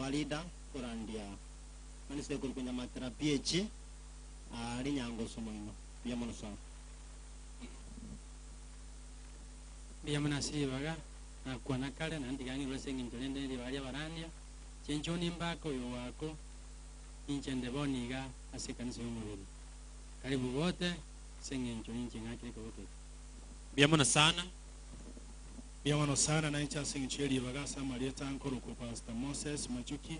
Farida kurandia manise kunya matera PH ali nyango somoino bia monosa bia manasi baga kwa nakale na ndigangi lose nginjolende ndi bali barania chenchoni mbako yo wako inchende boniga asikanise umubiri karibu wote sengenjo inchi ngakile kote bia sana Biyamano sana na incha singicheli bagasa maleta nkoro ku Pastor Moses Machuki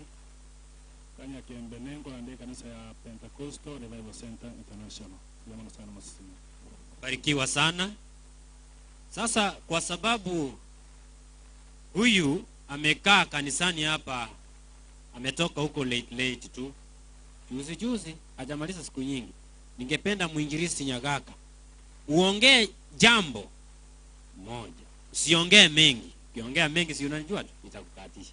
kanya kembenengo ande kanisa ya Pentecostal Revival Center International. Biyamano sana masisi. Barikiwa sana. Sasa kwa sababu huyu amekaa kanisani hapa, ametoka huko late tu. Juzi hajamaliza siku nyingi. Ningependa muinjilisti Nyagaka uongee jambo moja. Usiongee mengi. Ukiongea mengi si unanijua tu nitakukatisha.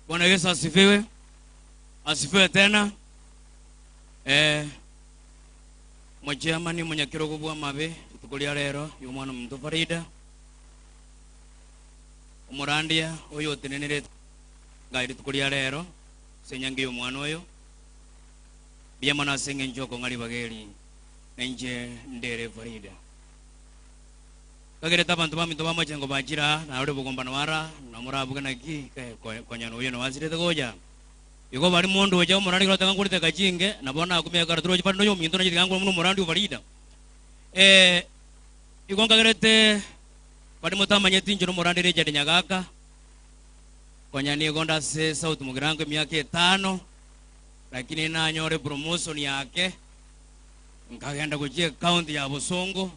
Bwana Yesu asifiwe. Asifiwe tena. Mwajamani mwenyakirogo bwa mabe tukulia lero y'umwana muntu Farida. Umurandia oyo tenenere ngairi tukulia lero senyangi y'umwana oyo. Biyamana senge njoko ngali bageri nje ndere Farida. Kagere tabantu bamintu bamachengo bajira na ule bugombano wara na murabuga naki konyano uyo no wazire tegoja. Iko bari mundu weja umurandi kurotanga kurite kachinge nabona akumya karaturo chipando yo mintu najiri kangu muno murandi Farida. Iko ngagerete bari mutamanye tinjiro murandi reja de Nyagaka. Konyani gonda se South Mugirango miaka 5 lakini na nyore promotion yake nkagenda kujie county ya Busongo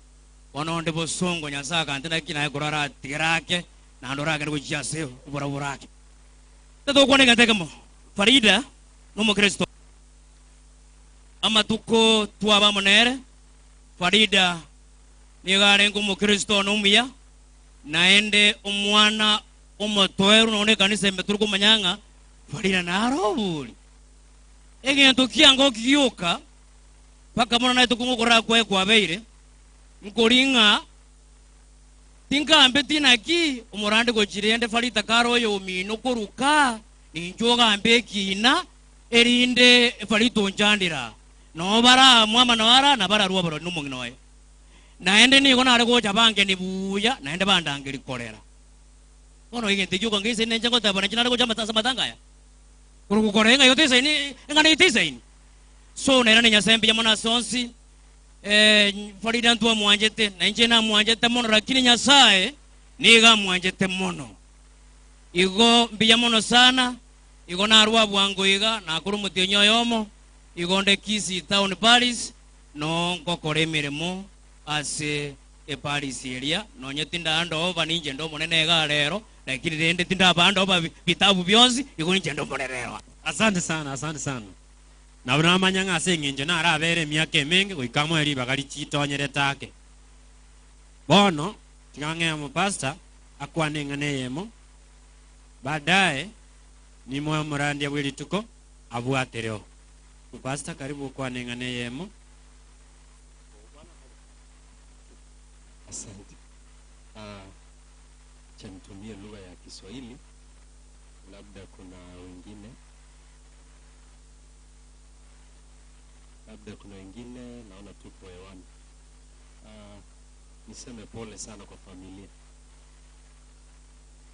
wanaonde Busongo nyasaka antena kina kurara tirake na ndorake kujia seo buraburake tato kone gateka mo Farida no mo Kristo ama tuko tuaba monere Farida ni gare ngo Kristo no muya naende umwana umotweru none kanisa mbeturuko manyanga Farida na arobuli egento kiango kiyoka paka mwana na tukungukora kwa beire nkoringa tinka tina ki umurande go chirende Farida karo yo mino koruka ninjoga ambe kina erinde Farida njandira no bara mwama no ara na bara ruwa baro numunginoye naende ni gona ari go jabange ni buya naende bandangiri korera ono igente juko ngise nenje go tabana chinare go jama matanga ya kuruku korenga yote saini ngana yote saini so nera nya sembe ya mwana sonsi Farida ntua mwanjete na nje na mwanjete mono lakini Nyasaye niga mwanjete mono igo mbiya mono sana igo na ruwa bwango iga na kurumuti nyoyomo igo nde kisi town Paris no ngokore miremo ase Paris area no nyetinda ando over ninje ndo monene ga lero lakini rende tinda bando over bitabu byonzi igo ninje ndo monero. Asante sana. Na bana manyanga sengenje na arabere miaka mingi kuikamo eri bagali chitonyere take. Bono tigange mu pastor akwanengane yemo. Baadaye ni moyo murandi abwili tuko abwatereo. Pastor karibu kwanengane yemo. Asante. Chanitumie lugha ya Kiswahili. Labda kuna wengine naona tuko hewani. Niseme pole sana kwa familia.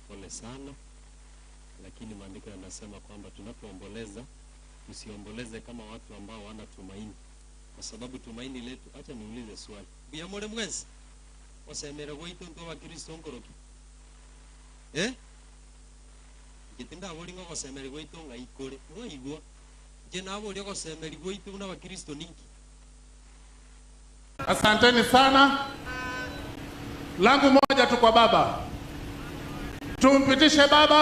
Pole sana. Lakini maandiko yanasema kwamba tunapoomboleza tusiomboleze kama watu ambao wana tumaini. Kwa sababu tumaini letu, acha niulize swali. Biyamole mwenzi. Wasemere goito ndo wa Kristo ngoroki. Kitinda bolingo wasemere goito ngaikore. Ngoigwa. Je nabo lyo wasemere goito na wa Kristo ninki. Asanteni sana. Langu moja tu kwa baba. Tumpitishe baba.